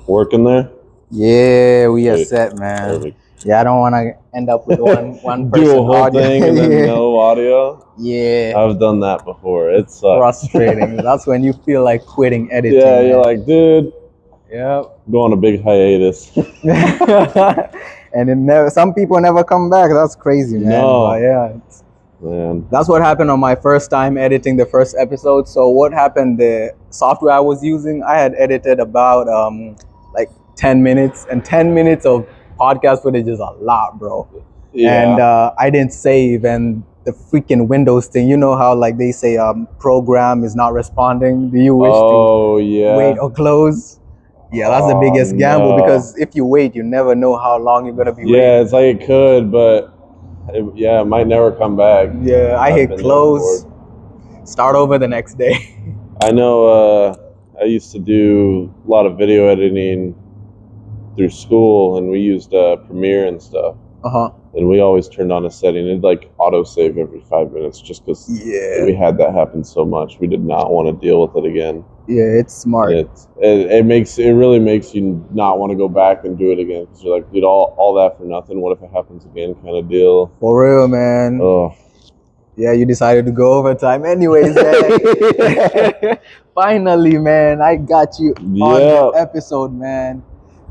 Working there? Yeah, we are Sweet. set, man. Perfect. Yeah, I don't want to end up with one person Do a whole audio. thing and then Yeah. no audio? Yeah, I've done that before. It sucks. frustrating. That's when you feel like quitting editing. Yeah, you're man. like, dude, Yeah. go on a big hiatus. And it never. Some people never come back. That's crazy, man. No. But yeah, Man. that's what happened on my first time editing the first episode. So what happened? The software I was using, I had edited about like 10 minutes, and 10 minutes of podcast footage is a lot, bro. Yeah. And I didn't save, and the freaking Windows thing. You know how like they say program is not responding. Do you wish to wait or close? Yeah, that's the biggest gamble, because if you wait, you never know how long you're gonna be waiting. Yeah, it's like it could, but it might never come back. Yeah, I hit close, start over the next day. I know I used to do a lot of video editing through school, and we used Premiere and stuff. And we always turned on a setting. It'd like autosave every 5 minutes, just because we had that happen so much. We did not want to deal with it again. Yeah, it's smart. It really makes you not want to go back and do it again, because you're like, dude, all that for nothing. What if it happens again? Kind of deal. For real, man. Oh. Yeah, you decided to go overtime. Anyways, man. Finally, man, I got you on the episode, man.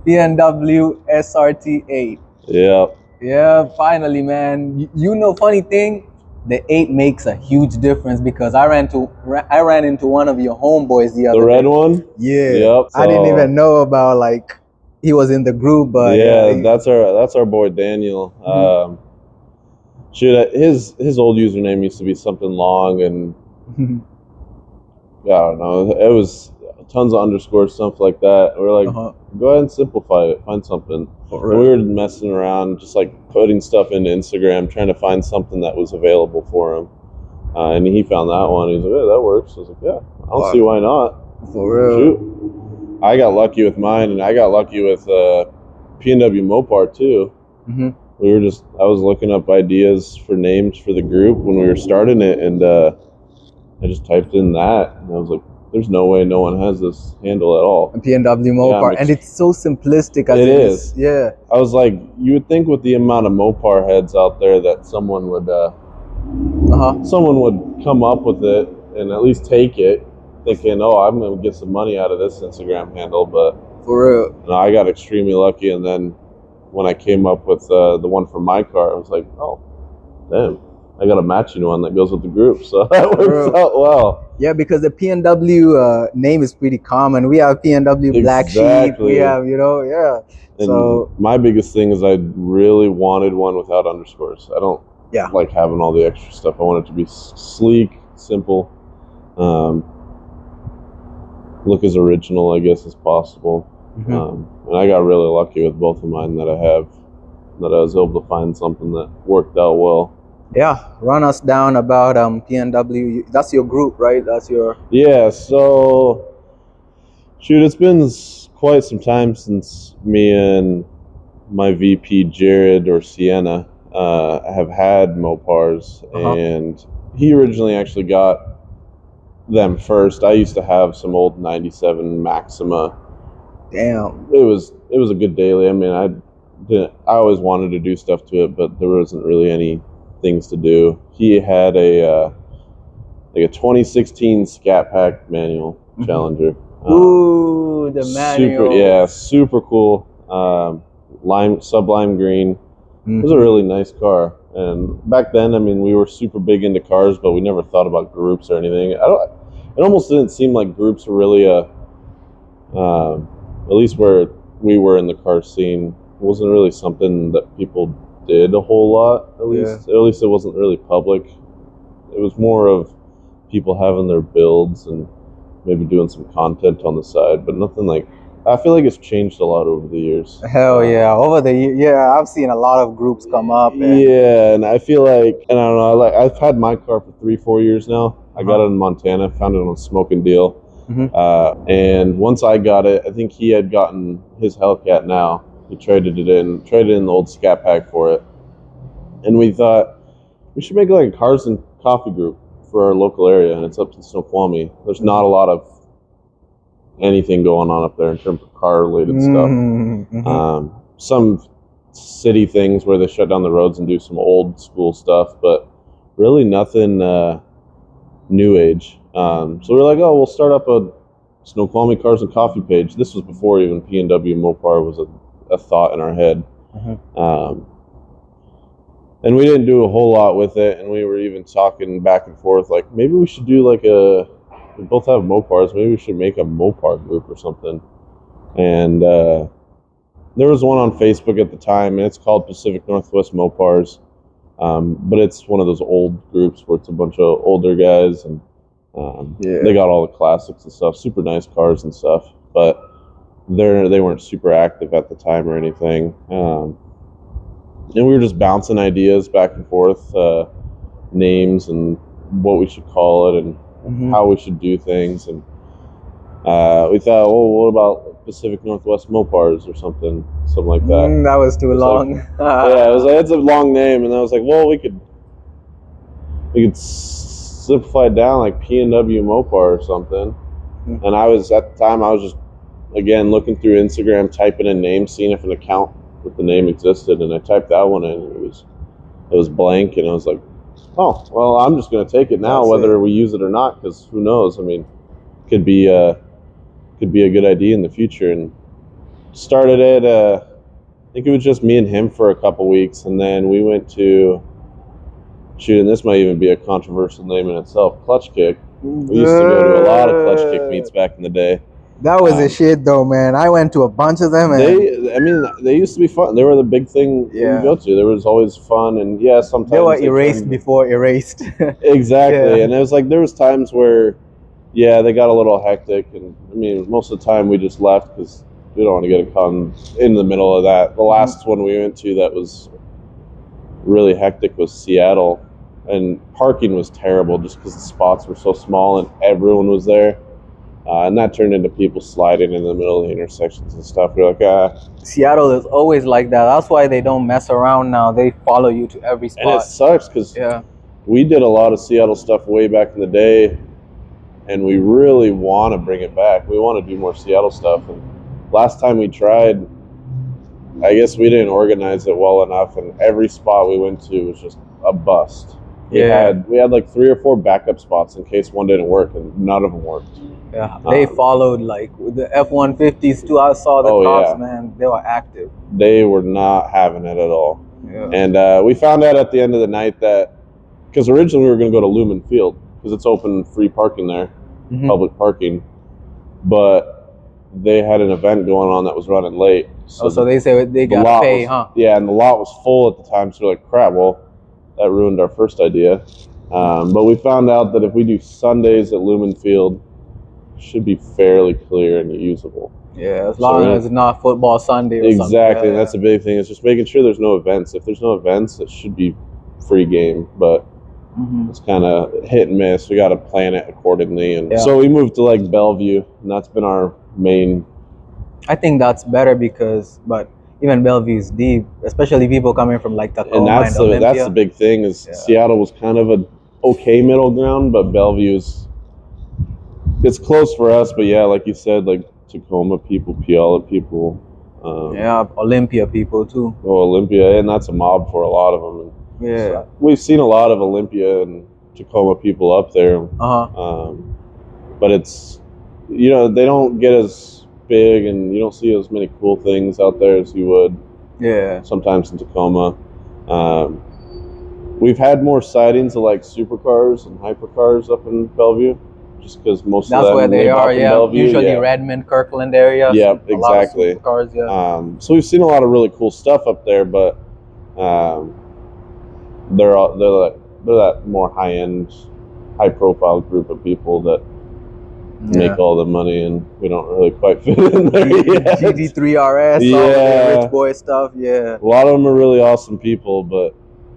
BMW SRT 8. Yeah. Yeah, finally, man. You know, funny thing, the 8 makes a huge difference, because I ran into one of your homeboys the other day. The red one? Yeah. Yep. I didn't even know about, like, he was in the group, but yeah, that's our boy Daniel. Shoot, his old username used to be something long, and yeah, I don't know. It was tons of underscores, stuff like that. We were like, go ahead and simplify it, find something. And we were messing around, just like putting stuff into Instagram, trying to find something that was available for him. And he found that one. He's like, yeah, that works. I was like, yeah, I don't see why not. For real. Shoot. I got lucky with mine, and I got lucky with P&W Mopar too. I was looking up ideas for names for the group when we were starting it, and I just typed in that, and I was like, there's no way no one has this handle at all. A P&W Mopar, and it's so simplistic. As it is. Yeah. I was like, you would think with the amount of Mopar heads out there that someone would come up with it and at least take it, thinking, oh, I'm going to get some money out of this Instagram handle. But for real, no, I got extremely lucky, and then when I came up with the one for my car, I was like, oh, damn, I got a matching one that goes with the group, so that works out well. Yeah, because the P&W name is pretty common. We have P&W Black Sheep. We have, And so my biggest thing is I really wanted one without underscores. I don't like having all the extra stuff. I want it to be sleek, simple, look as original, I guess, as possible. And I got really lucky with both of mine that I have, that I was able to find something that worked out well. Yeah, run us down about P&W. That's your group, right? That's your... Yeah, so shoot, it's been quite some time since me and my VP Jared or Sienna have had Mopars, and he originally actually got them first. I used to have some old 97 Maxima. Damn. It was a good daily. I mean, I always wanted to do stuff to it, but there wasn't really any things to do. He had a 2016 Scat Pack manual Challenger. Ooh, the manual. Super cool. Sublime green. It was a really nice car. And back then, I mean, we were super big into cars, but we never thought about groups or anything. It almost didn't seem like groups were really at least where we were in the car scene, it wasn't really something that people did a whole lot. At least it wasn't really public. It was more of people having their builds and maybe doing some content on the side, but nothing like. I feel like it's changed a lot over the years. Hell yeah, over the years, I've seen a lot of groups come up. And I feel like, and I don't know, I've had my car for 3-4 years now. I got it in Montana, found it on a Smoking Deal. And once I got it, I think he had gotten his Hellcat now. He traded in the old Scat Pack for it. And we thought, we should make like a cars and coffee group for our local area, and it's up in Snoqualmie. There's not a lot of anything going on up there in terms of car related stuff. Some city things where they shut down the roads and do some old school stuff, but really nothing new age. So we're like, oh, we'll start up a Snoqualmie Cars and Coffee page. This was before even PNW Mopar was a thought in our head. And we didn't do a whole lot with it, and we were even talking back and forth, like, maybe we should do like we both have Mopars, maybe we should make a Mopar group or something. And there was one on Facebook at the time, and it's called Pacific Northwest Mopars. But it's one of those old groups where it's a bunch of older guys, and they got all the classics and stuff, super nice cars and stuff, but they weren't super active at the time or anything. And we were just bouncing ideas back and forth, names and what we should call it and how we should do things. And we thought, well, what about Pacific Northwest Mopars or something like that? That was too long. Yeah, it was like, it's a long name, and I was like, well, we could simplify it down like PNW Mopar or something. And I was at the time, I was just again looking through Instagram, typing in names, seeing if an account with the name existed, and I typed that one in, and it was blank, and I was like, oh, well, I'm just going to take it now, whether we use it or not, because who knows? I mean, could be a good idea in the future. And started it. I think it was just me and him for a couple weeks, and then we went to and this might even be a controversial name in itself, Clutch Kick. We used to go to a lot of Clutch Kick meets back in the day. That was a shit though, man. I went to a bunch of them. They used to be fun. They were the big thing we go to. There was always fun, and sometimes they were erased before erased. Exactly, and it was like there was times where, they got a little hectic, and I mean, most of the time we just left because we don't want to get caught in the middle of that. The last one we went to that was really hectic was Seattle, and parking was terrible just because the spots were so small and everyone was there. And that turned into people sliding in the middle of the intersections and stuff. We're like, Seattle is always like that. That's why they don't mess around now. They follow you to every spot. And it sucks because we did a lot of Seattle stuff way back in the day, and we really want to bring it back. We want to do more Seattle stuff. And last time we tried, I guess we didn't organize it well enough, and every spot we went to was just a bust. We had like 3 or 4 backup spots in case one didn't work, and none of them worked. Yeah, they followed like with the F-150s too. I saw the cops, man. They were active. They were not having it at all. Yeah. And we found out at the end of the night that, because originally we were going to go to Lumen Field because it's open free parking there, public parking, but they had an event going on that was running late. So they say they got to pay, huh? Yeah, and the lot was full at the time, so we're like, crap, well, that ruined our first idea. But we found out that if we do Sundays at Lumen Field, it should be fairly clear and usable. Yeah, as long as it's not football Sunday or something. Exactly, and that's the big thing. It's just making sure there's no events. If there's no events, it should be free game, but it's kind of hit and miss. We got to plan it accordingly. And so we moved to like Bellevue, and that's been our main. I think that's better but even Bellevue is deep, especially people coming from like Tacoma and Olympia. That's the big thing is Seattle was kind of a okay middle ground, but Bellevue's, it's close for us, but like you said, like Tacoma people, Puyallup people. Olympia people too. Oh, Olympia, and that's a mob for a lot of them. And so we've seen a lot of Olympia and Tacoma people up there. But it's, they don't get as big, and you don't see as many cool things out there as you would sometimes in Tacoma. We've had more sightings of like supercars and hypercars up in Bellevue, just because most of them where they are. Bellevue. Usually Redmond, Kirkland area. Yeah, exactly. A lot of supercars, so we've seen a lot of really cool stuff up there, but they're that more high end, high profile group of people that make all the money, and we don't really quite fit in there yet. GD3 RS, all the rich boy stuff. A lot of them are really awesome people, but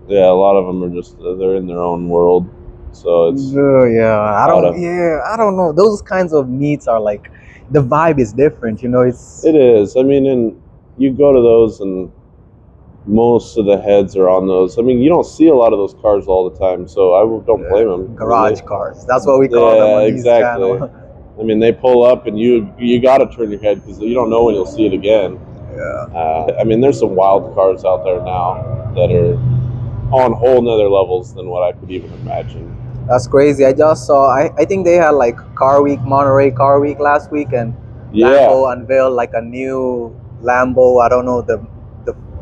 a lot of them are just, they're in their own world. So it's I don't know. Those kinds of meets are like, the vibe is different, it is. I mean, and you go to those and most of the heads are on those. I mean, you don't see a lot of those cars all the time, so I don't blame them. Garage cars. That's what we call them on exactly. these channels. I mean, they pull up and you got to turn your head because you don't know when you'll see it again. Yeah. I mean, there's some wild cars out there now that are on whole nother levels than what I could even imagine. That's crazy. I just saw, I think they had like Car Week, Monterey Car Week last week, and Lambo unveiled like a new Lambo. I don't know, the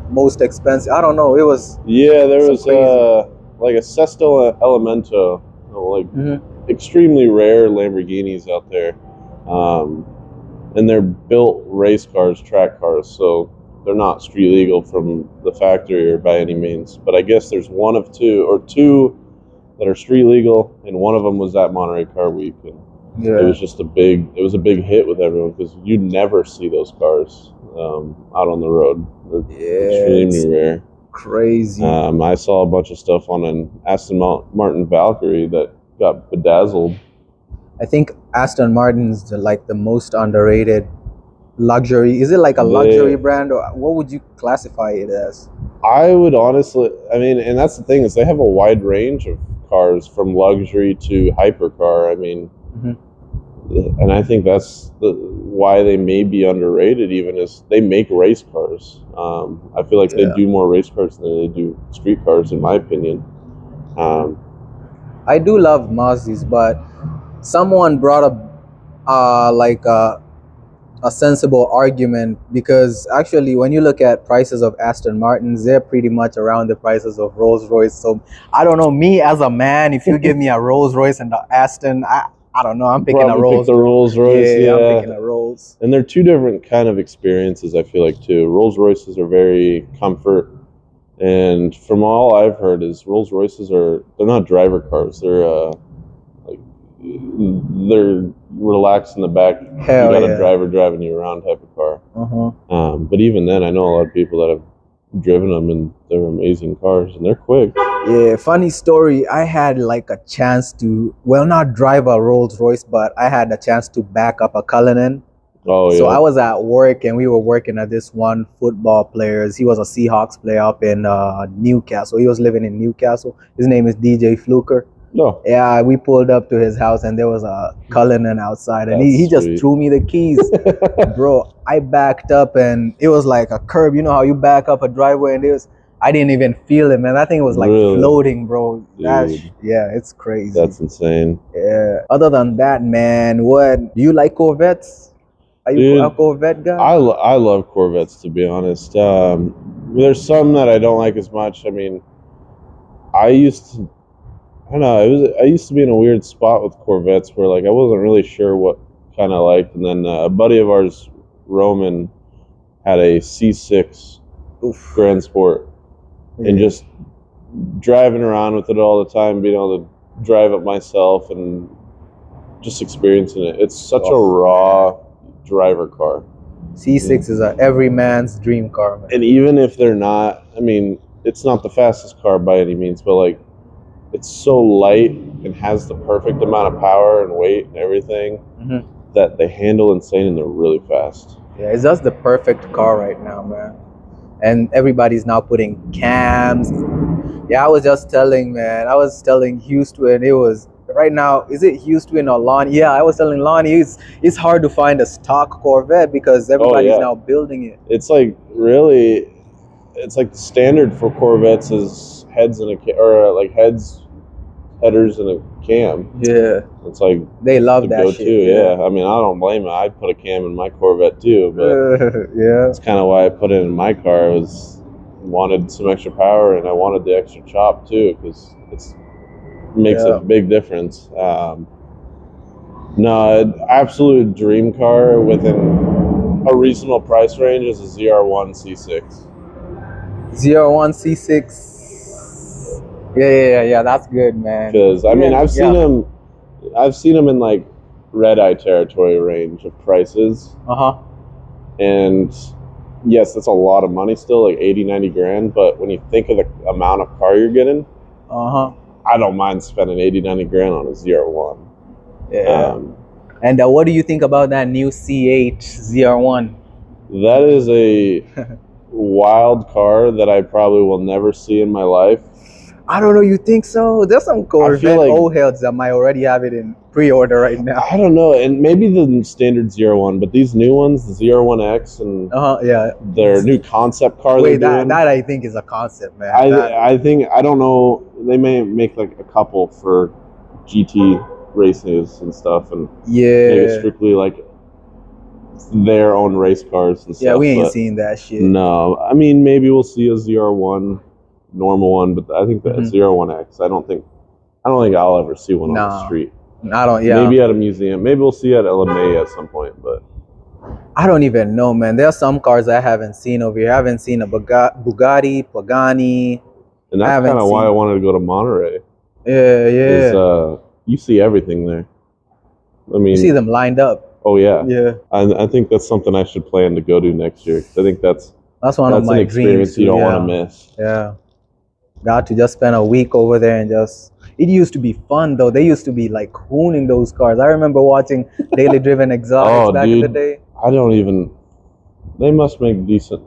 most expensive. I don't know. It was there was like a Sesto Elemento, like extremely rare Lamborghinis out there, and they're built race cars, track cars, so they're not street legal from the factory or by any means. But I guess there's one of two that are street legal, and one of them was at Monterey Car Week. And it was just a big hit with everyone because you never see those cars out on the road. They're extremely rare. Crazy. I saw a bunch of stuff on an Aston Martin Valkyrie that got bedazzled. I think Aston Martin's like the most underrated luxury. Is it like a luxury brand, or what would you classify it as? I would honestly, I mean, and that's the thing, is they have a wide range of cars from luxury to hypercar. I mean, and I think that's why they may be underrated, even, is they make race cars. I feel like they do more race cars than they do street cars, in my opinion. I do love Mazdas, but someone brought up like a sensible argument, because actually when you look at prices of Aston Martins, they're pretty much around the prices of Rolls Royce. So I don't know, me as a man, if you give me a Rolls Royce and the Aston, I don't know, I'm picking a Rolls. Pick the Rolls Royce. Yeah, I'm picking a Rolls. And they're two different kind of experiences, I feel like, too. Rolls Royces are very comfort, and from all I've heard is Rolls Royces they're not driver cars. They're relaxed in the back. You got a driver driving you around type of car. But even then, I know a lot of people that have driven them, and they're amazing cars, and they're quick. Yeah, funny story. I had like a chance to, well, not drive a Rolls Royce, but I had a chance to back up a Cullinan. So I was at work, and we were working at this one football player. He was a Seahawks player up in Newcastle. He was living in Newcastle. His name is DJ Fluker. No. Yeah, we pulled up to his house, and there was a Cullinan outside, and he just threw me the keys. Bro, I backed up, and it was like a curb. You know how you back up a driveway, and I didn't even feel it, man. That thing was like floating, bro. Yeah, it's crazy. That's insane. Yeah. Other than that, man, do you like Corvettes? Are you a Corvette guy? I love Corvettes, to be honest. There's some that I don't like as much. I mean, I don't know. I used to be in a weird spot with Corvettes where, like, I wasn't really sure what kind I liked, and then a buddy of ours, Roman, had a C6 Grand Sport, and just driving around with it all the time, being able to drive it myself and just experiencing it. It's such a raw driver car. C6 is every man's dream car, man. And even if they're not, I mean, it's not the fastest car by any means, but like, it's so light and has the perfect amount of power and weight and everything that they handle insane, and they're really fast. Yeah, it's just the perfect car right now, man. And everybody's now putting cams. Yeah, I was telling Houston, it was right now, is it Houston or Lonnie? Yeah, I was telling Lonnie, it's hard to find a stock Corvette because everybody's now building it. It's like it's like the standard for Corvettes is headers and a cam. Yeah, it's like they love that shit. Yeah, I mean, I don't blame it. I'd put a cam in my Corvette too, but that's kind of why I put it in my car. I wanted some extra power, and I wanted the extra chop too, because it makes a big difference. Absolute dream car within a reasonable price range is a ZR1 C6. ZR1 C6. Yeah, that's good, man. Because I mean, I've seen them in like red eye territory range of prices. And yes, that's a lot of money still, like 80, 90 grand. But when you think of the amount of car you're getting, I don't mind spending 80, 90 grand on a ZR1. Yeah. And what do you think about that new C8 ZR1? That is a wild car that I probably will never see in my life. I don't know. You think so? There's some Corvette like, old heads that might already have it in pre-order right now. I don't know, and maybe the standard 01, but these new ones, the 01X and Yeah, their new concept car. Wait, that I think is a concept, man. I think, I don't know. They may make like a couple for GT races and stuff, and make it strictly like their own race cars and stuff. Yeah, we ain't seen that shit. No, I mean, maybe we'll see a 01 normal one, but I think the 01X. I don't think I'll ever see one on the street. I don't. Yeah, maybe at a museum. Maybe we'll see it at LMA at some point, but I don't even know, man. There are some cars I haven't seen over here. I haven't seen a Bugatti, Pagani. And that's kind of why I wanted to go to Monterey. Yeah. You see everything there. I mean, you see them lined up. Oh yeah. Yeah. I think that's something I should plan to go to next year. I think that's one of my experience dreams. You don't want to miss. Yeah. Got to just spend a week over there and just. It used to be fun though. They used to be like hooning those cars. I remember watching Daily Driven Exotics back in the day. I don't even. They must make decent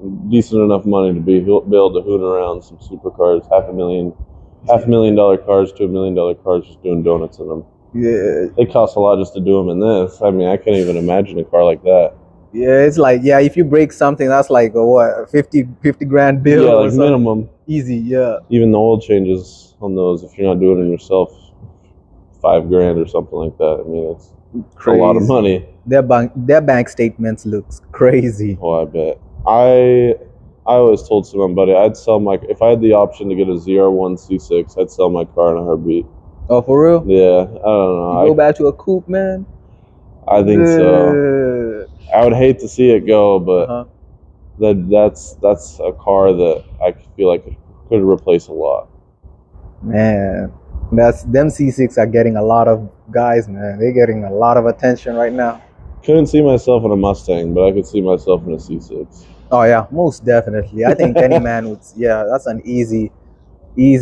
enough money to be able to hoon around some supercars, $500,000 cars to $1 million cars, just doing donuts in them. Yeah, they cost a lot just to do them in this. I mean, I can't even imagine a car like that. Yeah, it's like, if you break something, that's like a what, 50 grand bill. Yeah, like minimum. Easy, yeah. Even the oil changes on those, if you're not doing it yourself, $5,000 or something like that. I mean, it's crazy. A lot of money. Their bank statements looks crazy. Oh, I bet. I always told somebody I'd sell if I had the option to get a ZR1 C6, I'd sell my car in a heartbeat. Oh, for real? Yeah, I don't know. Go back to a coupe, man? I think so. I would hate to see it go, but that's a car that I feel like could replace a lot. Man, them C6 are getting a lot of guys, man. They're getting a lot of attention right now. Couldn't see myself in a Mustang, but I could see myself in a C6. Oh yeah, most definitely. I think any man would. Yeah, that's an easy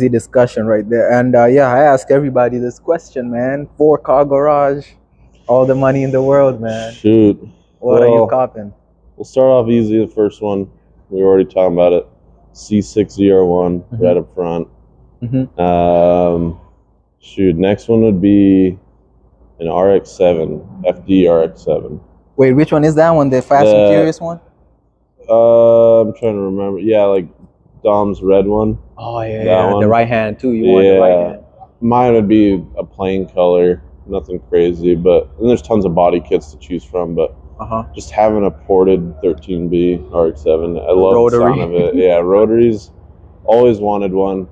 discussion right there. And I ask everybody this question, man. 4-car garage, all the money in the world, man. Shoot. What are you copping? We'll start off easy. The first one, we were already talking about it. C6 ZR1 right up front. Next one would be an RX-7, FD RX-7. Wait, which one is that one? The Fast and Furious one? I'm trying to remember. Yeah, like Dom's red one. Oh yeah, the right hand too. You want the right hand. Mine would be a plain color, nothing crazy. But and there's tons of body kits to choose from. But just having a ported 13B RX-7, I love the sound of it. Yeah, rotaries. Always wanted one.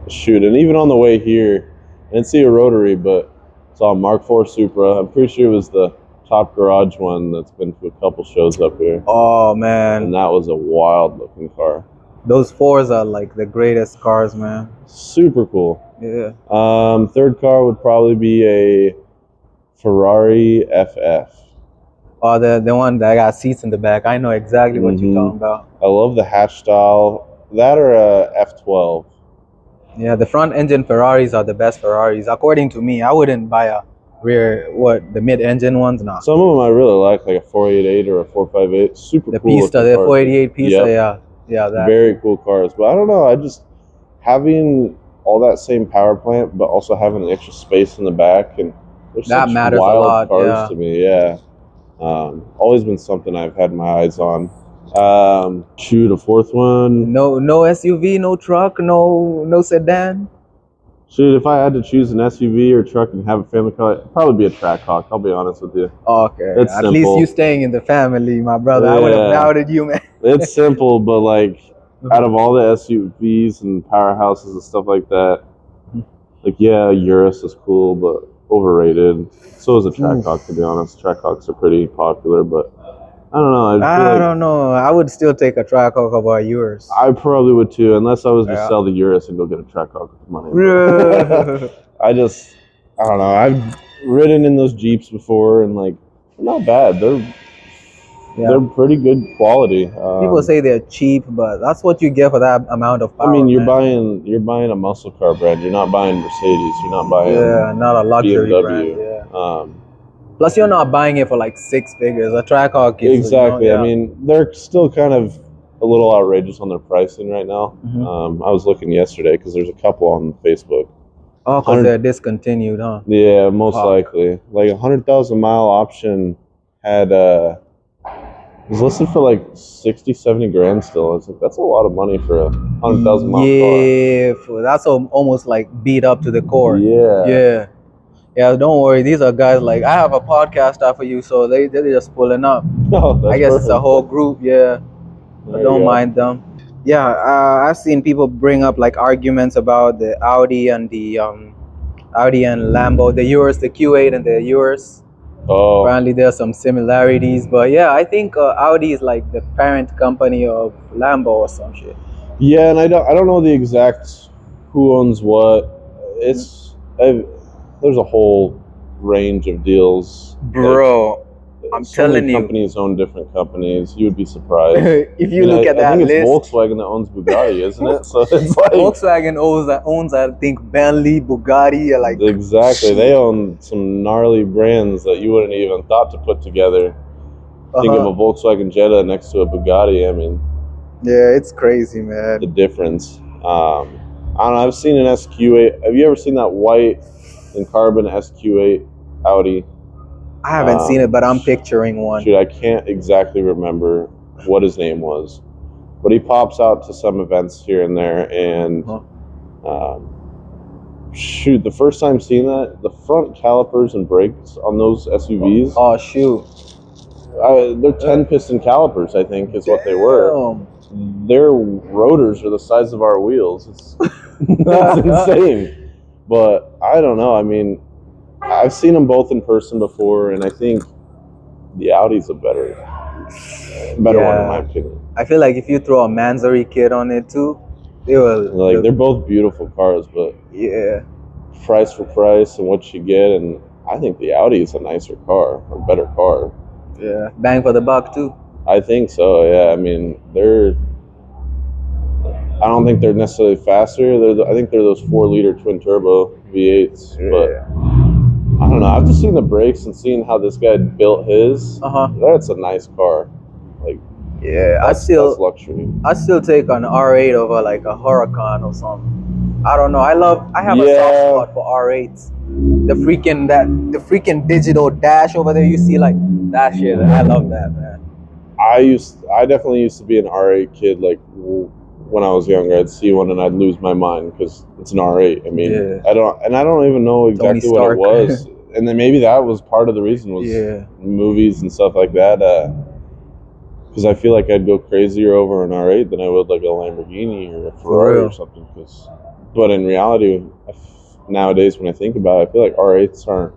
Shoot, and even on the way here, I didn't see a rotary, but saw a Mark IV Supra. I'm pretty sure it was the top garage one that's been to a couple shows up here. Oh man, and that was a wild looking car. Those 4s are like the greatest cars, man. Super cool. Yeah. Third car would probably be a Ferrari FF. Oh, the one that got seats in the back. I know exactly what you're talking about. I love the hatch style. That or a F12. Yeah, the front engine Ferraris are the best Ferraris. According to me, I wouldn't buy a the mid-engine ones. Nah. Some of them I really like a 488 or a 458. Super the cool. Pista, the 488 Pista, yeah, that. Very cool cars. But I don't know, I just having all that same power plant, but also having extra space in the back, and there's that such matters wild a lot. Cars to me, always been something I've had my eyes on. A fourth one. No SUV, no truck, no sedan. Shoot, if I had to choose an SUV or truck and have a family car, it'd probably be a Trackhawk. I'll be honest with you. Okay, it's at least you staying in the family, my brother. I would have doubted you, man. It's simple, but like out of all the SUVs and powerhouses and stuff like that, Urus is cool, but overrated. So is a Trackhawk, to be honest. Trackhawks are pretty popular, but I don't know. I don't know. I would still take a Trackhawk over a Urus. I probably would too, unless I was to sell the Urus and go get a Trackhawk with the money. I don't know. I've ridden in those Jeeps before, and they're not bad. They're pretty good quality. People say they're cheap, but that's what you get for that amount of power. I mean, you're buying a muscle car brand. You're not buying Mercedes. You're not buying not a luxury BMW. brand. Plus, you're not buying it for like 6 figures. A Trackhawk is exactly. I mean, they're still kind of a little outrageous on their pricing right now. I was looking yesterday because there's a couple on Facebook. Oh, because they're discontinued, huh? Yeah, most likely. Like 100,000 mile option had was listed for like 60, 70 grand still. I was like, that's a lot of money for a 100,000 mile car. Yeah, that's almost like beat up to the core. Yeah. Yeah, don't worry. These are guys like, I have a podcast after you, so they're just pulling up. Oh, that's I guess perfect. It's a whole group, yeah. But don't mind them. Yeah, I've seen people bring up like arguments about the Audi and the Audi and Lambo, the Urus, the Q8 and the Urus. Oh. Apparently there's some similarities, but yeah, I think Audi is like the parent company of Lambo or some shit. Yeah, and I don't know the exact who owns what. There's a whole range of deals, bro. Like, I'm telling you, companies own different companies. You would be surprised. If you look at that I think list, it's Volkswagen that owns Bugatti, isn't it? So it's like Volkswagen owns I think Bentley, Bugatti, like exactly. They own some gnarly brands that you wouldn't even thought to put together. Think of a Volkswagen Jetta next to a Bugatti. I mean, yeah, it's crazy, man. The difference. I don't know. I've seen an SQ8. Have you ever seen that white and carbon SQ8 Audi? I haven't seen it, but I'm picturing one. Shoot, I can't exactly remember what his name was, but he pops out to some events here and there. And shoot, the first time seeing that, the front calipers and brakes on those SUVs. Oh shoot, they're 10-piston calipers, I think, is what they were. Their rotors are the size of our wheels. That's insane. But I don't know. I mean, I've seen them both in person before, and I think the Audi's a better one in my opinion. I feel like if you throw a Mansory kit on it too, they will. Like they're both beautiful cars, but yeah, price for price and what you get, and I think the Audi is a nicer car, a better car. Yeah, bang for the buck too. I think so. Yeah, I mean I don't think they're necessarily faster. I think they're those 4-liter twin turbo V8s, but I don't know. I've just seen the brakes and seen how this guy built his. That's a nice car. Like, yeah, that's luxury. I still take an R8 over like a Huracan or something. I don't know. I have a soft spot for R8s. The freaking digital dash over there. You see like that shit. I love that, man. I definitely used to be an R8 kid. Like when I was younger, I'd see one and I'd lose my mind because it's an R8. I mean, I don't even know exactly what it was. And then maybe that was part of the reason was movies and stuff like that. Because I feel like I'd go crazier over an R8 than I would like a Lamborghini or a Ferrari or something. But in reality, nowadays when I think about it, I feel like R8s aren't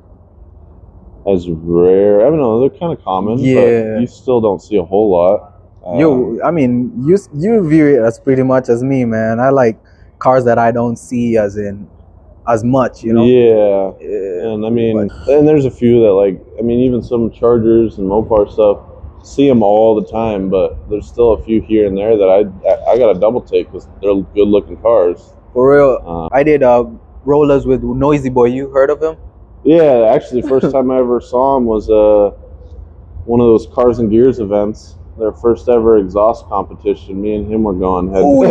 as rare. I don't know, they're kind of common, but you still don't see a whole lot. I mean, you view it as pretty much as me, man. I like cars that I don't see as much, you know. Yeah. And I mean, and there's a few that like, I mean, even some Chargers and Mopar stuff, see them all the time, but there's still a few here and there that I got to double take because they're good looking cars. For real, I did rollers with Noisy Boy. You heard of him? Yeah, actually, the first time I ever saw him was one of those Cars and Gears events. Their first ever exhaust competition. Me and him were going head to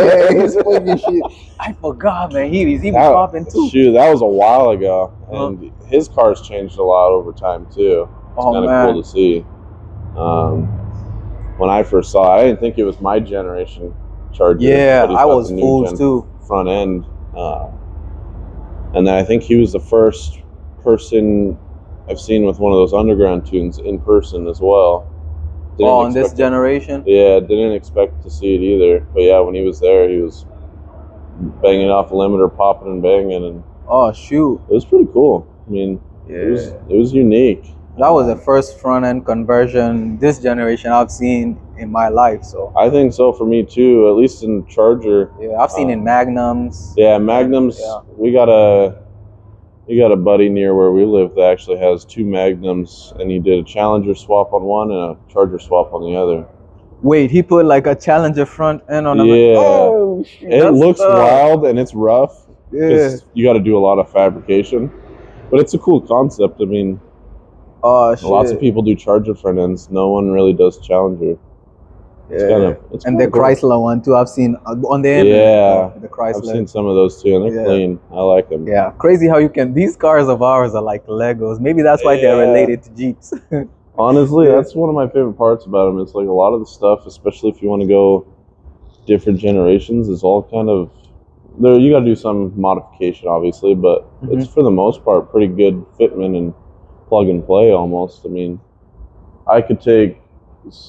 head. I forgot, man. He was popping too. Shoot, that was a while ago, and his car's changed a lot over time too. It's kind of cool to see. When I first saw it, I didn't think it was my generation Charger. Yeah, I was fooled too. Front end, and then I think he was the first person I've seen with one of those underground tunes in person as well. On this generation? Yeah, didn't expect to see it either. But yeah, when he was there, he was banging off a limiter, popping and banging, and oh shoot, it was pretty cool. I mean, it was unique. That was the first front end conversion this generation I've seen in my life. So I think so for me too. At least in Charger. Yeah, I've seen in Magnums. Yeah, Magnums. Yeah. We got a buddy near where we live that actually has 2 Magnums, and he did a Challenger swap on one and a Charger swap on the other. Wait, he put like a Challenger front end on a oh, shit, it looks wild and it's rough. Yeah, you got to do a lot of fabrication, but it's a cool concept. I mean, oh shit, lots of people do Charger front ends. No one really does Challenger. It's and the cool. Chrysler one too. I've seen on the internet. Yeah, the Chrysler. I've seen some of those too, and they're clean. I like them. Yeah, crazy how you can. These cars of ours are like Legos. Maybe that's why they're related to Jeeps. Honestly, that's one of my favorite parts about them. It's like a lot of the stuff, especially if you want to go different generations, is all kind of there. You got to do some modification, obviously, but it's for the most part pretty good fitment and plug and play almost. I mean, I could take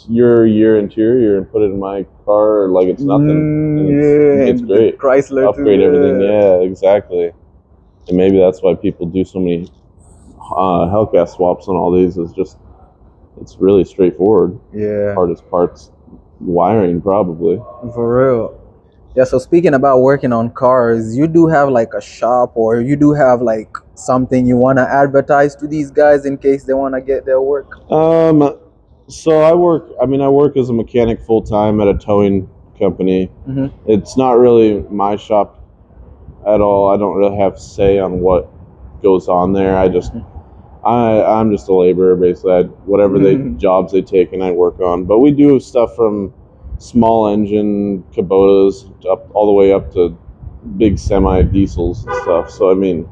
your interior and put it in my car like it's nothing. And it's great. Chrysler upgrade everything. Yeah, exactly. And maybe that's why people do so many Hellcat swaps on all these. Is just it's really straightforward. Yeah. Hardest parts, wiring probably. For real. Yeah, so speaking about working on cars, you do have like a shop or you do have like something you want to advertise to these guys in case they want to get their work? So I work as a mechanic full time at a towing company. It's not really my shop at all. I don't really have say on what goes on there. I'm just a laborer basically. Whatever jobs they take and I work on. But we do stuff from small engine Kubotas up all the way up to big semi diesels and stuff. So I mean,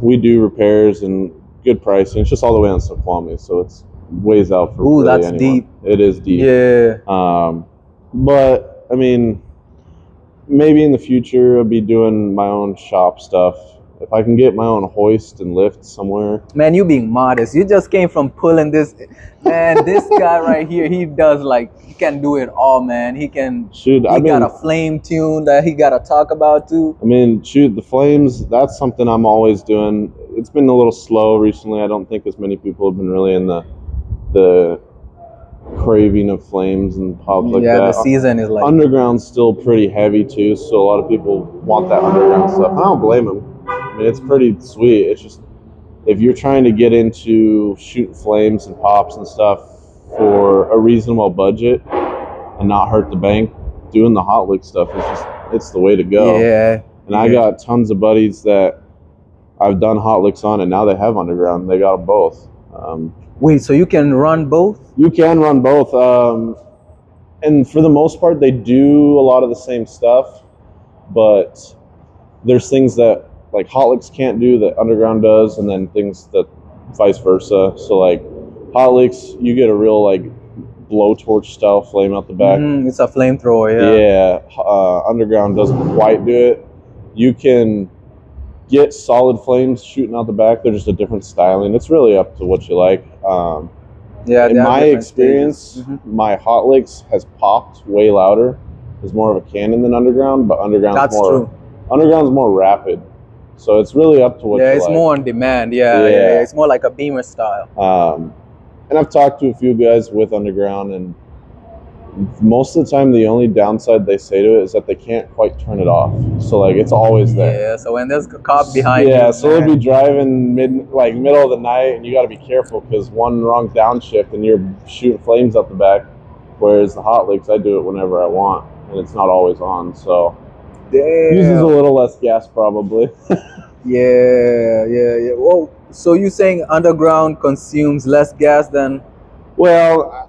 we do repairs and good pricing. It's just all the way on Snoqualmie, so it's ways out for really that's anyone. deep. It is deep. Yeah. But I mean, maybe in the future I'll be doing my own shop stuff. If I can get my own hoist and lift somewhere. Man, you being modest. You just came from pulling this. Man, this guy right here, he does like, he can do it all, man. He can, got a flame tune that he got to talk about too. I mean, the flames, that's something I'm always doing. It's been a little slow recently. I don't think as many people have been really in the craving of flames and pops like that. Yeah, the season is like... Underground's still pretty heavy too, so a lot of people want that underground stuff. I don't blame them. I mean, it's pretty sweet. It's just, if you're trying to get into shooting flames and pops and stuff for a reasonable budget and not hurt the bank, doing the hot lick stuff it's the way to go. Yeah. And I got tons of buddies that I've done hot licks on, and now they have underground. They got them both. Wait, so you can run both? You can run both. And for the most part, they do a lot of the same stuff, but there's things that like hot licks can't do that underground does, and then things that vice versa. So like hot licks, you get a real like blowtorch style flame out the back. It's a flamethrower, yeah. Underground doesn't quite do it. You can get solid flames shooting out the back. They're just a different styling. It's really up to what you like. In my experience, my hot licks has popped way louder. There's more of a cannon than underground, but underground's more rapid. So it's really up to what you like. Yeah, it's more on demand. Yeah. It's more like a Beamer style. And I've talked to a few guys with underground, and most of the time the only downside they say to it is that they can't quite turn it off. So like it's always there. Yeah, so when there's a cop behind you. Yeah, so they'll be driving middle of the night, and you got to be careful because one wrong downshift and you're shooting flames out the back. Whereas the hot licks, I do it whenever I want, and it's not always on. So uses a little less gas probably. Yeah. Well, so you saying underground consumes less gas than? Well,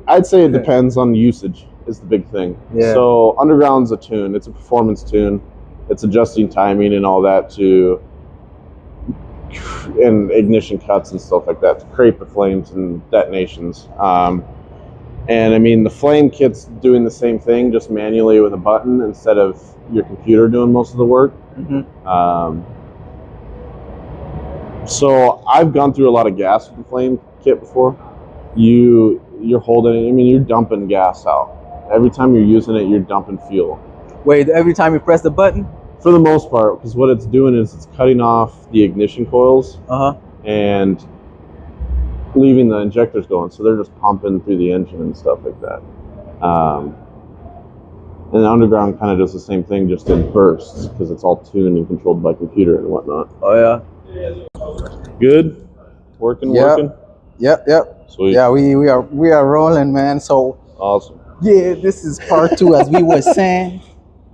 I'd say it depends on usage is the big thing. Yeah. So underground's a tune. It's a performance tune. It's adjusting timing and all that and ignition cuts and stuff like that to create the flames and detonations. And I mean, the flame kit's doing the same thing, just manually with a button instead of your computer doing most of the work. So I've gone through a lot of gas with the flame kit before. You're holding it. I mean, you're dumping gas out. Every time you're using it, you're dumping fuel. Wait, every time you press the button? For the most part, because what it's doing is it's cutting off the ignition coils and leaving the injectors going. So they're just pumping through the engine and stuff like that. And the underground kind of does the same thing, just in bursts, because it's all tuned and controlled by computer and whatnot. Oh yeah. Good. Working. Yep. Sweet. Yeah, we are rolling, man. So awesome. Yeah, this is part 2, as we were saying.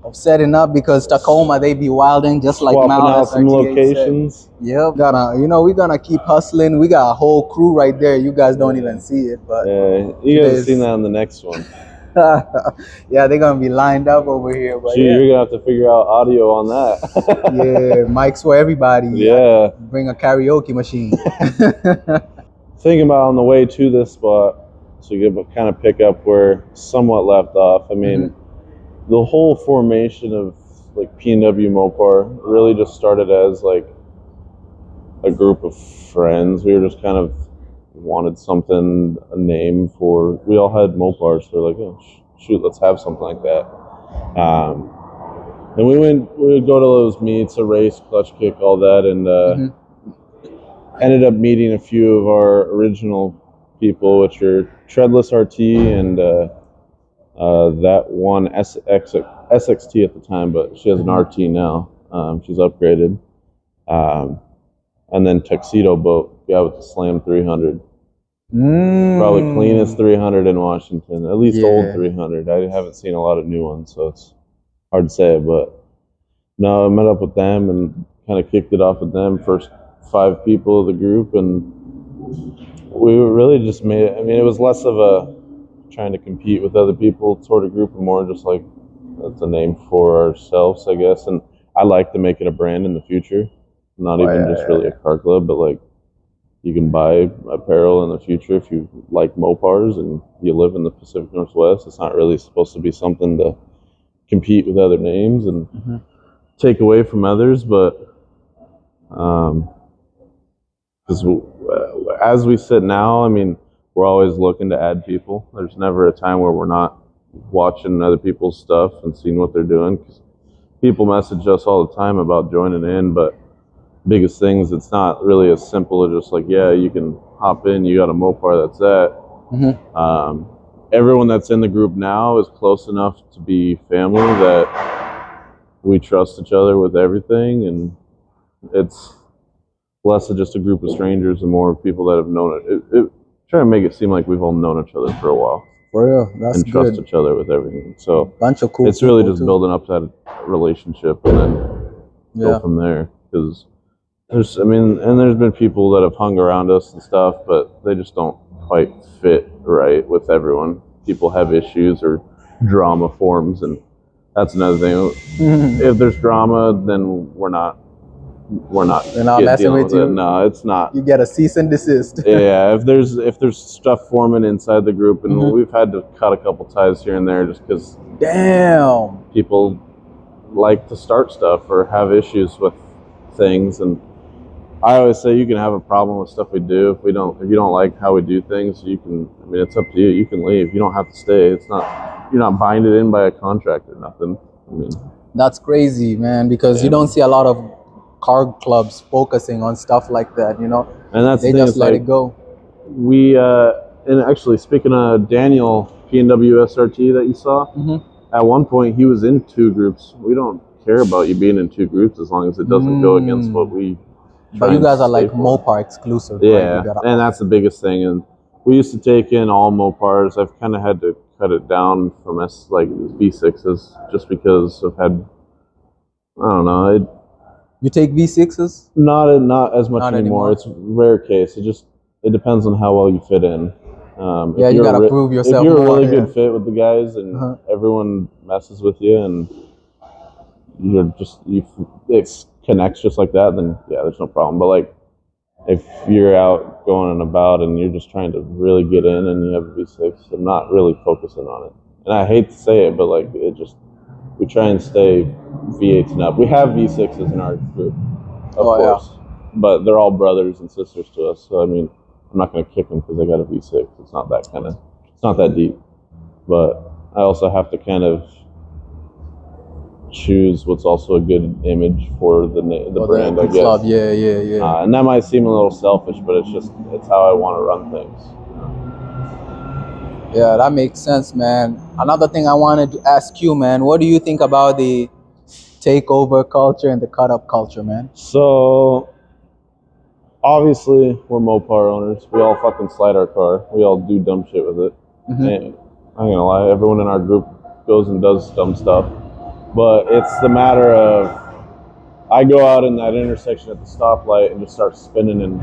of setting up, because Tacoma, they be wilding just like Swapping Mal out some SRT8 locations. said. Yep. We're gonna keep hustling. We got a whole crew right there. You guys don't even see it, but yeah, you guys have seen that on the next one. Yeah, they're gonna be lined up over here. But You're gonna have to figure out audio on that. Yeah, mics for everybody. Yeah. Bring a karaoke machine. Thinking about on the way to this spot, so you can kind of pick up where somewhat left off. I mean, the whole formation of like P&W Mopar really just started as like a group of friends. We were just kind of wanted something, a name for. We all had Mopars, so we're like, oh, shoot, let's have something like that. And we would go to those meets, a race, clutch kick, all that, and ended up meeting a few of our original people, which are Treadless RT and that one SXT at the time, but she has an RT now. She's upgraded. And then Tuxedo Boat, yeah, with the Slam 300. Probably cleanest 300 in Washington, at least old 300. I haven't seen a lot of new ones, so it's hard to say. But no, I met up with them and kind of kicked it off with them, first 5 people of the group, and we really just made it. I mean, it was less of a trying to compete with other people sort of group, and more just like that's a name for ourselves, I guess. And I like to make it a brand in the future, not even just really a car club, but like you can buy apparel in the future if you like Mopars and you live in the Pacific Northwest. It's not really supposed to be something to compete with other names and take away from others, but because as we sit now, I mean, we're always looking to add people. There's never a time where we're not watching other people's stuff and seeing what they're doing. 'Cause people message us all the time about joining in, but biggest things, it's not really as simple as just like, yeah, you can hop in, you got a Mopar, that's that. Everyone that's in the group now is close enough to be family that we trust each other with everything, and it's less of just a group of strangers and more people that have known it. Try to make it seem like we've all known each other for a while. For real, that's and trust each other with everything. So bunch of cool. It's really just building up that relationship and then go from there. Because there's been people that have hung around us and stuff, but they just don't quite fit right with everyone. People have issues or drama forms, and that's another thing. If there's drama, then we're not messing with you. No, it's not. You get a cease and desist. Yeah, if there's stuff forming inside the group, and we've had to cut a couple ties here and there just because people like to start stuff or have issues with things. And I always say you can have a problem with stuff we do. If you don't like how we do things, you can. I mean, it's up to you. You can leave. You don't have to stay. You're not binded in by a contract or nothing. I mean, that's crazy, man. Because you don't see a lot of car clubs focusing on stuff like that, And that's they just let it go. We and actually speaking of Daniel P&W SRT that you saw, at one point he was in 2 groups. We don't care about you being in 2 groups as long as it doesn't go against what we. But you guys are like Mopar exclusive. Yeah, right? And that's the biggest thing. And we used to take in all Mopars. I've kind of had to cut it down from V6s just because I've had. I don't know. You take V6s? Not as much anymore. It's a rare case. It depends on how well you fit in. You gotta prove yourself. If you're a really good fit with the guys and everyone messes with you and it connects just like that, then yeah, there's no problem. But like if you're out going and about and you're just trying to really get in and you have a V6, I'm not really focusing on it. And I hate to say it, but like we try and stay V8s and up. We have V6s in our group, of course, but they're all brothers and sisters to us. So I mean, I'm not going to kick them because they got a V6. It's not that deep. But I also have to kind of choose what's also a good image for the brand, I guess. Club. Yeah. And that might seem a little selfish, but it's how I want to run things. Yeah, that makes sense, man. Another thing I wanted to ask you, man, what do you think about the takeover culture and the cut-up culture, man? So, obviously, we're Mopar owners. We all fucking slide our car. We all do dumb shit with it. And I'm not gonna lie, everyone in our group goes and does dumb stuff. But it's the matter of I go out in that intersection at the stoplight and just start spinning and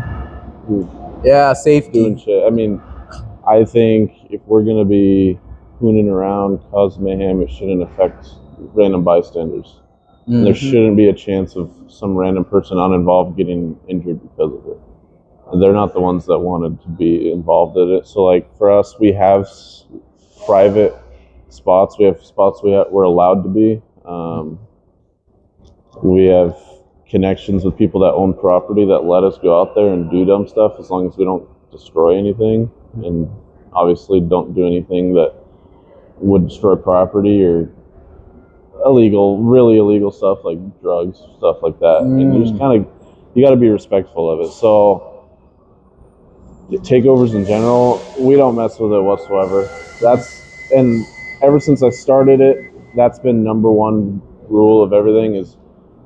safety doing shit. I mean, I think if we're gonna be hooning around, cause mayhem, it shouldn't affect random bystanders. Mm-hmm. There shouldn't be a chance of some random person uninvolved getting injured because of it. They're not the ones that wanted to be involved in it. So, like for us, we have private spots. We have spots we're allowed to be. We have connections with people that own property that let us go out there and do dumb stuff as long as we don't destroy anything, and obviously don't do anything that would destroy property or really illegal stuff like drugs, stuff like that. And you just you got to be respectful of it. So takeovers in general, we don't mess with it whatsoever. And ever since I started it, that's been number one rule of everything is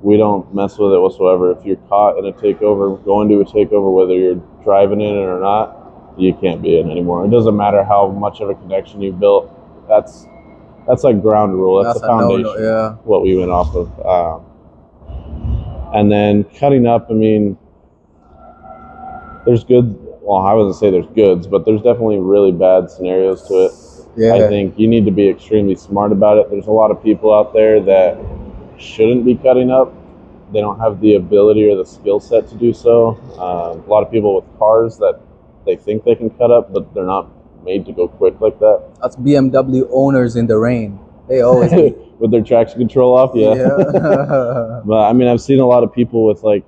we don't mess with it whatsoever. If you're caught in a takeover, going to a takeover, whether you're driving in it or not, you can't be in anymore. It doesn't matter how much of a connection you built. That's like ground rule. That's the foundation. What we went off of. And then cutting up, I mean, there's good. Well, I wouldn't say there's goods, but there's definitely really bad scenarios to it. Yeah. I think you need to be extremely smart about it. There's a lot of people out there that shouldn't be cutting up. They don't have the ability or the skill set to do so. A lot of people with cars that they think they can cut up, but they're not made to go quick like that. That's BMW owners in the rain. They always with their traction control off, yeah. But I mean, I've seen a lot of people with like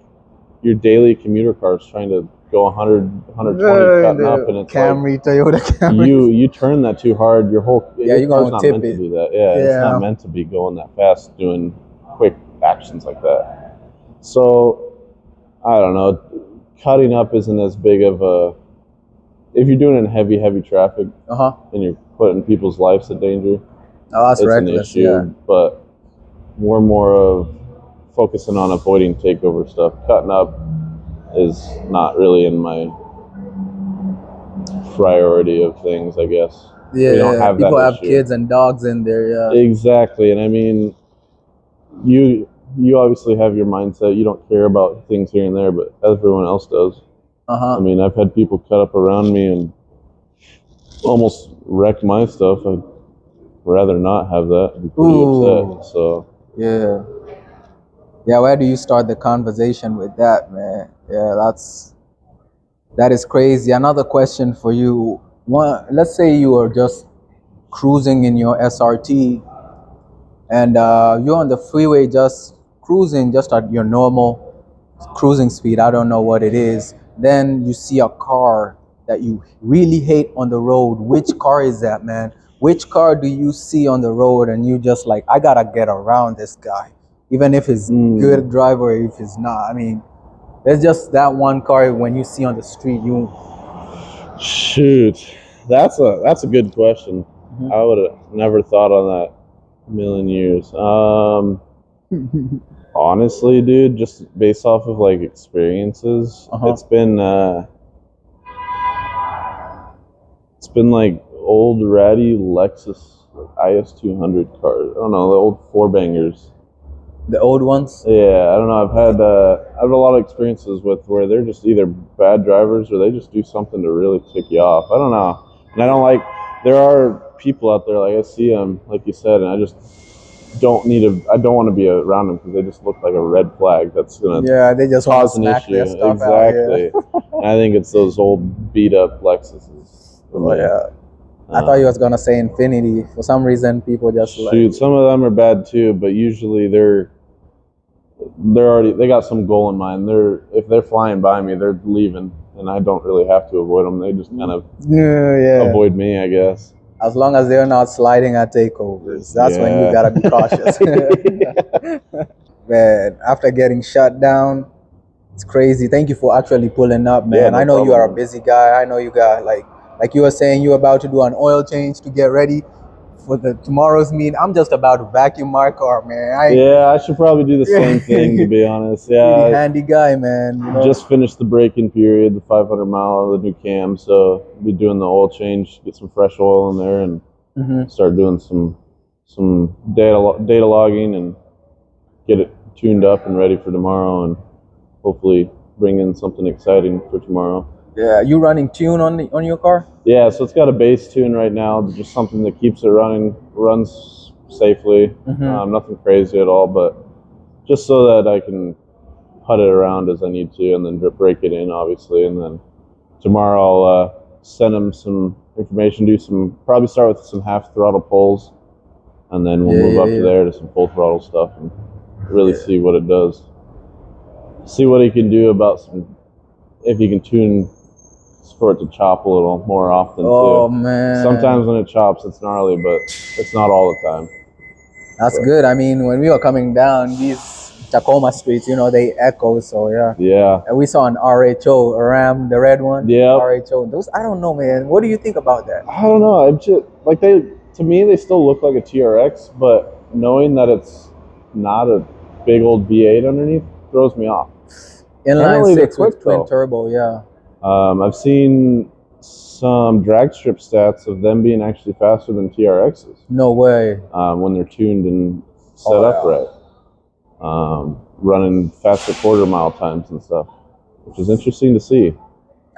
your daily commuter cars trying to go 100, 120 cutting up, and it's Camry, like Toyota Camry. You turn that too hard, your car's not meant to do that. Yeah, it's not meant to be going that fast, doing quick actions like that. So I don't know, cutting up isn't as big of a, if you're doing it in heavy traffic and you're putting people's lives at danger, that's reckless, an issue. But we're more of focusing on avoiding takeover stuff. Cutting up is not really in my priority of things, I guess. Yeah, we don't have people that have kids and dogs in there, yeah. Exactly, and I mean, you obviously have your mindset. You don't care about things here and there, but everyone else does. I mean, I've had people cut up around me and almost wreck my stuff. I'd rather not have that. I'm pretty upset. So yeah. Where do you start the conversation with that, man? Yeah, that is crazy. Another question for you. Let's say you are just cruising in your SRT, and you're on the freeway just cruising just at your normal cruising speed. I don't know what it is. Then you see a car that you really hate on the road. Which car is that, man? Which car do you see on the road and you just like, I gotta get around this guy, even if he's good driver, if he's not? I mean, there's just that one car when you see on the street, you shoot. That's a good question. I would have never thought on that a million years. Honestly, dude, just based off of like experiences, it's been like old ratty Lexus IS200 cars. I don't know, the old four bangers. The old ones? Yeah, I don't know. I've had a lot of experiences with where they're just either bad drivers or they just do something to really tick you off. I don't know, and I don't like. There are people out there, like I see them, like you said, and I just don't want to be around them because they just look like a red flag. That's gonna they just cause an issue. Exactly. And I think it's those old beat up Lexuses. I thought you was gonna say Infinity. For some reason, people just shoot. Some of them are bad too, but usually they got some goal in mind. If they're flying by me, they're leaving, and I don't really have to avoid them. They just kind of avoid me, I guess. As long as they're not sliding at takeovers, that's when you gotta be cautious. Man, after getting shut down, it's crazy. Thank you for actually pulling up, man. I know you are a busy guy. I know you got like you were saying, you're about to do an oil change to get ready for tomorrow's meet. I'm just about to vacuum my car, man. I should probably do the same thing, to be honest. Pretty handy guy, man. You know? Just finished the break-in period, the 500 mile of the new cam, so be doing the oil change, get some fresh oil in there, and start doing some some data logging and get it tuned up and ready for tomorrow, and hopefully bring in something exciting for tomorrow. Yeah, you running tune on your car? Yeah, so it's got a base tune right now, just something that keeps it runs safely. Nothing crazy at all, but just so that I can put it around as I need to, and then break it in, obviously. And then tomorrow I'll send him some information, probably start with some half throttle pulls, and then we'll move up to there to some full throttle stuff and really see what it does. See what he can do about if he can tune for it to chop a little more often too. Oh man! Sometimes when it chops, it's gnarly, but it's not all the time. That's good. I mean, when we were coming down these Tacoma streets, they echo. So yeah. Yeah. And we saw an RHO, a Ram, the red one. Yeah. RHO. Those, I don't know, man. What do you think about that? I don't know. I'm just like to me, they still look like a TRX, but knowing that it's not a big old V8 underneath throws me off. Inline six with twin turbo, yeah. I've seen some drag strip stats of them being actually faster than TRXs. No way. When they're tuned and set up right. Running faster quarter mile times and stuff, which is interesting to see.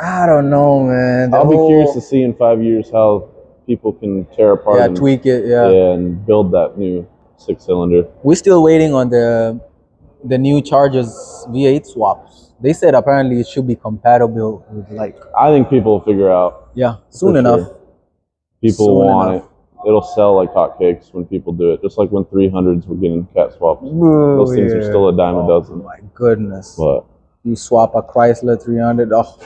I don't know, man. I'll be curious to see in 5 years how people can tear apart and tweak it, and build that new 6-cylinder. We're still waiting on the new Charger's V8 swaps. They said apparently it should be compatible with I think people will figure out. Yeah, soon enough. Sure. People want it. It'll sell like hotcakes when people do it. Just like when 300s were getting cat swaps. Those things are still a dime a dozen. Oh my goodness. But you swap a Chrysler 300. Oh,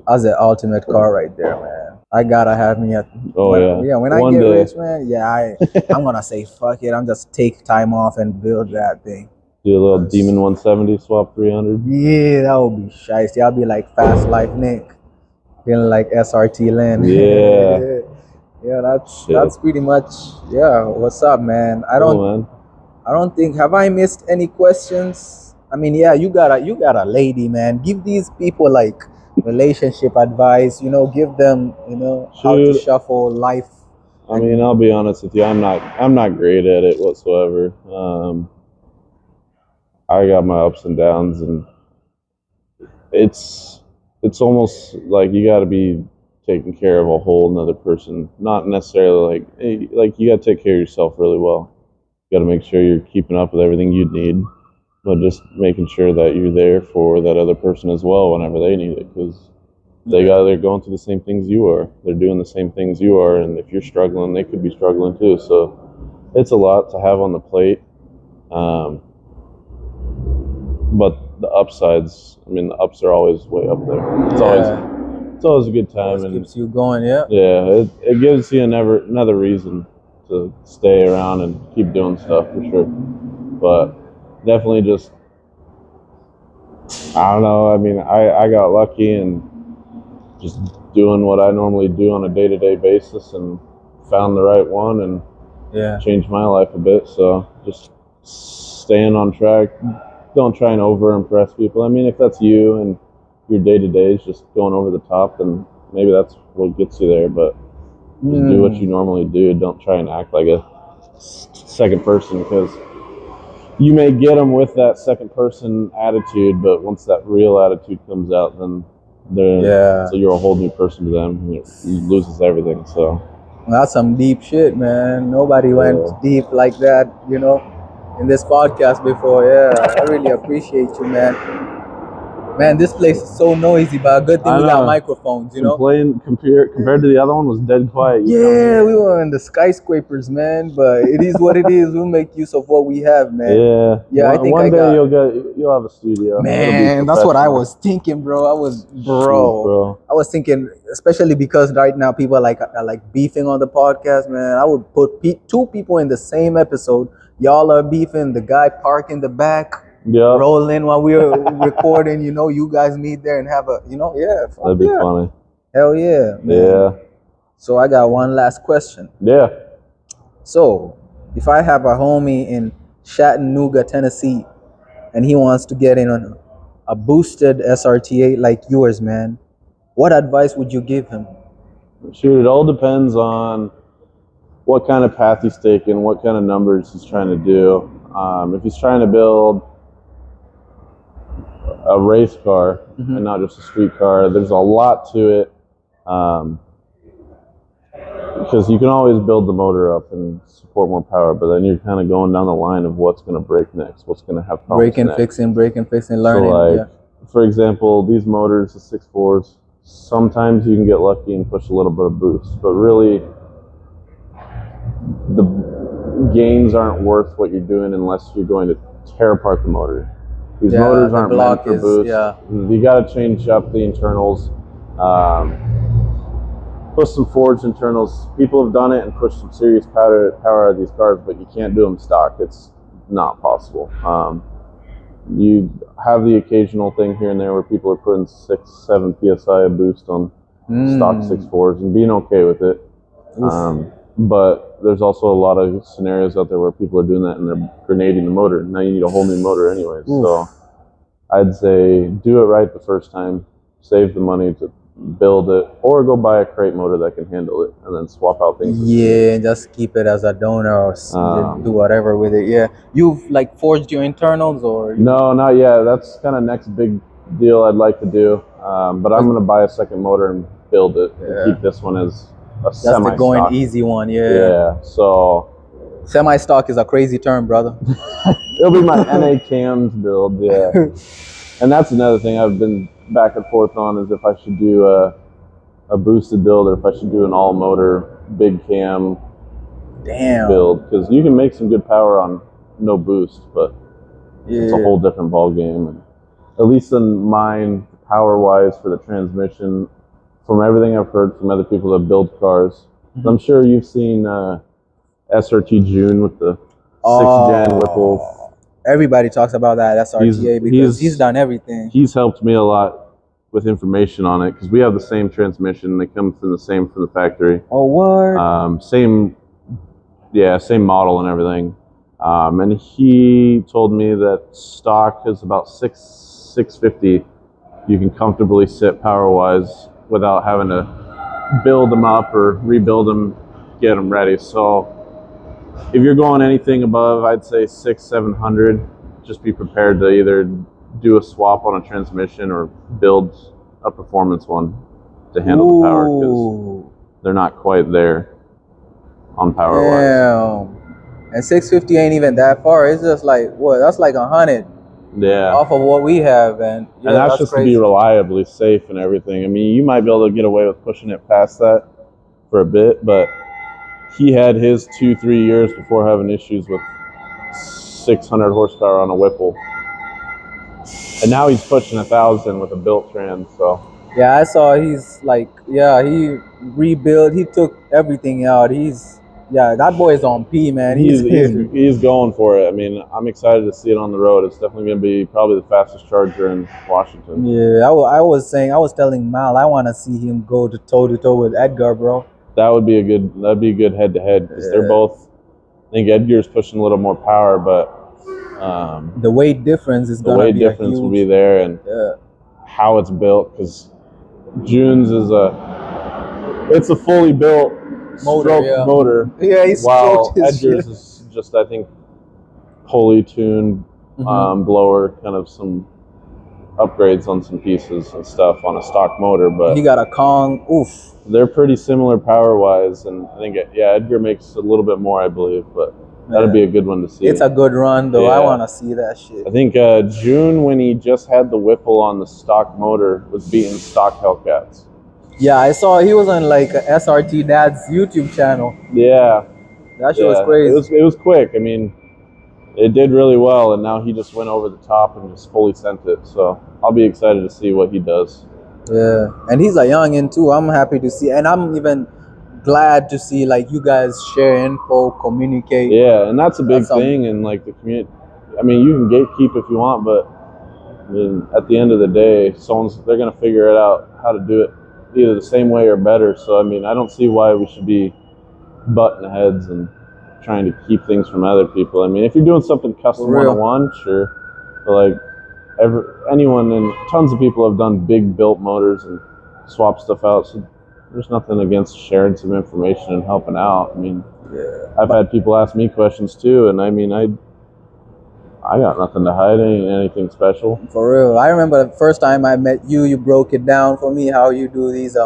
that's the ultimate car right there, man. I gotta have me at. When I get rich, man. Yeah, I'm gonna say fuck it. I'm just take time off and build that thing. Do a little Demon 170 swap 300. Yeah, that would be shiesty. I'll be like Fast Life Nick, feeling like SRT Lynn. Yeah. Yeah, that's pretty much what's up, man. I don't think, have I missed any questions? I mean, yeah, you got a lady, man. Give these people like relationship advice, give them, how to shuffle life. I mean, I'll be honest with you, I'm not great at it whatsoever. I got my ups and downs, and it's almost like you got to be taking care of a whole another person. Not necessarily like you got to take care of yourself really well. You got to make sure you're keeping up with everything you need, but just making sure that you're there for that other person as well whenever they need it, because they're going through the same things you are. They're doing the same things you are, and if you're struggling, they could be struggling too. So it's a lot to have on the plate. But the upsides, I mean, the ups are always way up there. It's always a good time, and keeps you going. Yeah. Yeah, it gives you another reason to stay around and keep doing stuff for sure. But definitely just, I don't know. I mean, I got lucky and just doing what I normally do on a day-to-day basis, and found the right one, and changed my life a bit. So just staying on track. Don't try and over-impress people. I mean, if that's you and your day-to-day is just going over the top, then maybe that's what gets you there. But just do what you normally do. Don't try and act like a second person, because you may get them with that second person attitude, but once that real attitude comes out, then so you're a whole new person to them, and it loses everything. So that's some deep shit, man. Nobody went deep like that, in this podcast before. I really appreciate you, man. Man, this place is so noisy, but a good thing we got microphones, compared to the other one was dead quiet. Yeah, we were in the skyscrapers, man, but it is what it is. We'll make use of what we have, man. Yeah, I think one day you'll have a studio. Man, that's what I was thinking, bro. I was thinking, especially because right now people are like beefing on the podcast, man. I would put two people in the same episode. Y'all are beefing, the guy parked in the back, roll in while we were recording, you guys meet there and have a, that'd be funny. Hell yeah, man. Yeah. So I got one last question. Yeah. So if I have a homie in Chattanooga, Tennessee, and he wants to get in on a boosted SRT8 like yours, man, what advice would you give him? Shoot, it all depends on what kind of path he's taking, what kind of numbers he's trying to do. If he's trying to build a race car and not just a street car, there's a lot to it. Because you can always build the motor up and support more power, but then you're kind of going down the line of what's going to break next, what's going to have problems breaking, fixing, learning. So, like, for example, these motors, the 6.4s, sometimes you can get lucky and push a little bit of boost, but really the gains aren't worth what you're doing unless you're going to tear apart the motor. These motors aren't meant for boost. You got to change up the internals. Push some forged internals. People have done it and pushed some serious power out of these cars, but you can't do them stock. It's not possible. You have the occasional thing here and there where people are putting 6-7 psi of boost on stock 6.4s and being okay with it. But there's also a lot of scenarios out there where people are doing that and they're grenading the motor. Now you need a whole new motor anyways. So I'd say do it right the first time. Save the money to build it, or go buy a crate motor that can handle it and then swap out things. And just keep it as a donor or do whatever with it. You've like forged your internals or? No, not yet. That's kind of next big deal I'd like to do. But I'm going to buy a second motor and build it and keep this one as a semi-stock. That's the going easy one. So semi-stock is a crazy term, brother. It'll be my NA cams build. And that's another thing I've been back and forth on, is if I should do a boosted build or if I should do an all motor big cam build, because you can make some good power on no boost, but it's a whole different ball game. And at least in mine, power wise for the transmission, from everything I've heard from other people that build cars, I'm sure you've seen SRT June with the 6th gen Whipple. Everybody talks about that SRTA because he's done everything. He's helped me a lot with information on it because we have the same transmission. They come from the factory. Oh, what? Same model and everything. And he told me that stock is about 650. You can comfortably sit power-wise without having to build them up or rebuild them, get them ready. So if you're going anything above, I'd say 600-700, just be prepared to either do a swap on a transmission or build a performance one to handle the power, because they're not quite there on power wise. And 650 ain't even that far. It's just like, what? That's like 100. Off of what we have, and that's just crazy. To be reliably safe and everything. I mean, you might be able to get away with pushing it past that for a bit, but he had his 2-3 years before having issues with 600 horsepower on a Whipple, and now he's pushing 1,000 with a built trans. So I saw he's like, he rebuilt. He took everything out. That boy is on P, man. He's going for it. I mean, I'm excited to see it on the road. It's definitely going to be probably the fastest charger in Washington. I was telling Mal, I want to see him go to toe with Edgar, bro. That'd be a good head-to-head, because they're both. I think Edgar's pushing a little more power, but the weight difference is going to be huge. Will be there, and how it's built, because June's is a fully built motor. While Edgar's is just, I think, pulley tuned blower, kind of some upgrades on some pieces and stuff on a stock motor, but he got a Kong. They're pretty similar power wise, and I think Edgar makes a little bit more, I believe, but that'd be a good one to see. It's a good run though. I want to see that shit. I think June, when he just had the Whipple on the stock motor, was beating stock Hellcats. I saw he was on like SRT Dad's YouTube channel. That shit was crazy. It was quick. I mean, it did really well, and now he just went over the top and just fully sent it. So I'll be excited to see what he does. And he's a youngin' too. I'm happy to see, and I'm even glad to see like you guys share info, communicate. And that's a big thing, and like the community. I mean, you can gatekeep if you want, but I mean, at the end of the day, they're gonna figure it out how to do it either the same way or better. So I mean, I don't see why we should be butting heads and trying to keep things from other people. I mean, if you're doing something custom one-on-one, sure, but like anyone and tons of people have done big built motors and swap stuff out. So there's nothing against sharing some information and helping out. I mean, I've had people ask me questions too, and I mean, I got nothing to hide, anything special. For real. I remember the first time I met you, you broke it down for me how you do these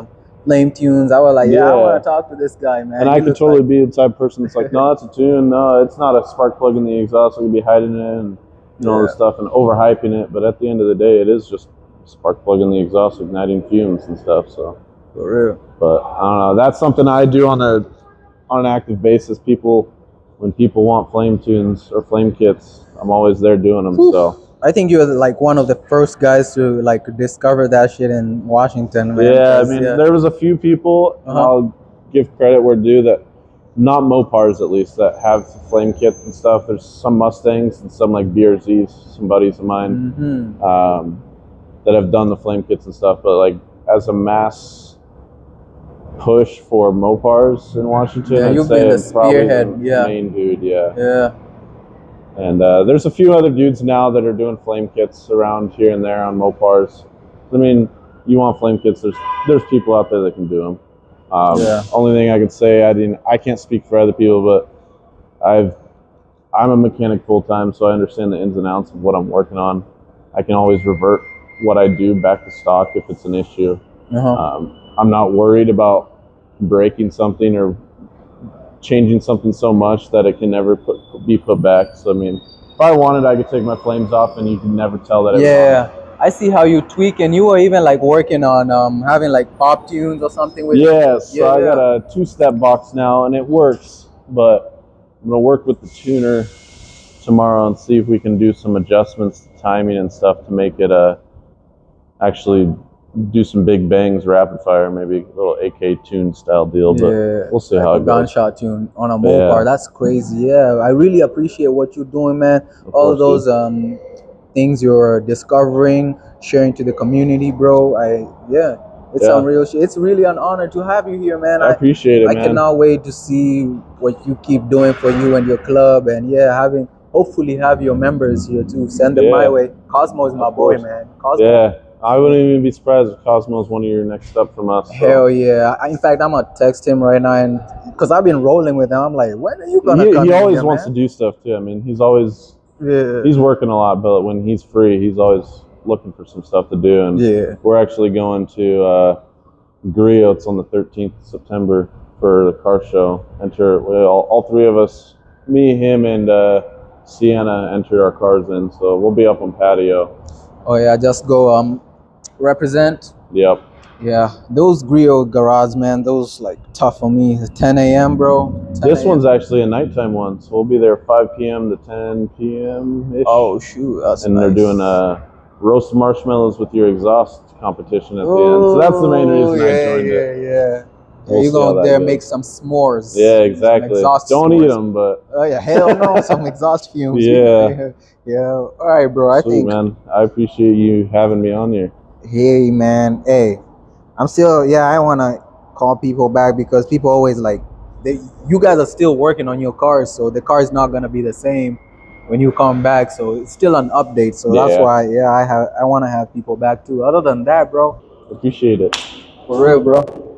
flame tunes. I was like, yeah, I want to talk to this guy, man. And I could totally be the type of person that's like, no, that's a tune. No, it's not a spark plug in the exhaust. I could be hiding it and all this stuff and overhyping it. But at the end of the day, it is just a spark plug in the exhaust, igniting fumes and stuff. So for real. But I don't know. That's something I do on an active basis. When people want flame tunes or flame kits, I'm always there doing them. Oof. So I think you're like one of the first guys to like discover that shit in Washington, man. Yeah, I mean, there was a few people, and I'll give credit where due, that not Mopars at least, that have flame kits and stuff. There's some Mustangs and some like BRZs, some buddies of mine, that have done the flame kits and stuff. But like as a mass push for Mopars in Washington, I'd you've say been the I'm probably spearhead, the main dude. Yeah. And there's a few other dudes now that are doing flame kits around here and there on Mopars. I mean, you want flame kits, there's people out there that can do them. Only thing I could say, I can't speak for other people, but I'm a mechanic full time, so I understand the ins and outs of what I'm working on. I can always revert what I do back to stock if it's an issue. I'm not worried about breaking something or changing something so much that it can never be put back. So I mean, if I wanted, I could take my flames off, and you can never tell that. I see how you tweak, and you were even like working on having like pop tunes or something with it. So I got a 2-step box now, and it works. But I'm gonna work with the tuner tomorrow and see if we can do some adjustments to timing and stuff to make it actually do some big bangs, rapid fire, maybe a little AK tune style deal, but we'll see how it goes. Gunshot tune on a Mopar, that's crazy. I really appreciate what you're doing, man. All of those things you're discovering, sharing to the community, bro. It's some real shit. It's really an honor to have you here, man. I appreciate it, man. I cannot wait to see what you keep doing for you and your club, and hopefully have your members here too. Send them my way. Cosmo is my boy, man. Cosmo. I wouldn't even be surprised if Cosmo is one of your next up from us. So. Hell yeah. In fact, I'm going to text him right now, and because I've been rolling with him. I'm like, when are you going to come He always wants to do stuff too. I mean, he's always he's working a lot, but when he's free, he's always looking for some stuff to do. And we're actually going to Grio. It's on the 13th of September for the car show. All three of us, me, him, and Sienna, enter our cars in. So we'll be up on patio. Oh yeah, just go represent. Yep. Yeah, those Grio garage, man, those like tough for me. 10 a.m. bro. This one's actually a nighttime one, so we'll be there 5 p.m. to 10 p.m. ish. Oh shoot, that's and nice. They're doing roast marshmallows with your exhaust competition at the end. So that's the main reason I joined it. Yeah. You go up there and make some s'mores. Yeah, exactly. Don't s'mores. Eat them, but oh yeah, hell no, some exhaust fumes. Yeah. All right, bro. Sweet, man. I appreciate you having me on here. Hey, man. Hey, I'm still. I want to call people back because people always like, you guys are still working on your cars, so the car is not gonna be the same when you come back. So it's still an update. So that's why, I want to have people back too. Other than that, bro, appreciate it. For real, bro.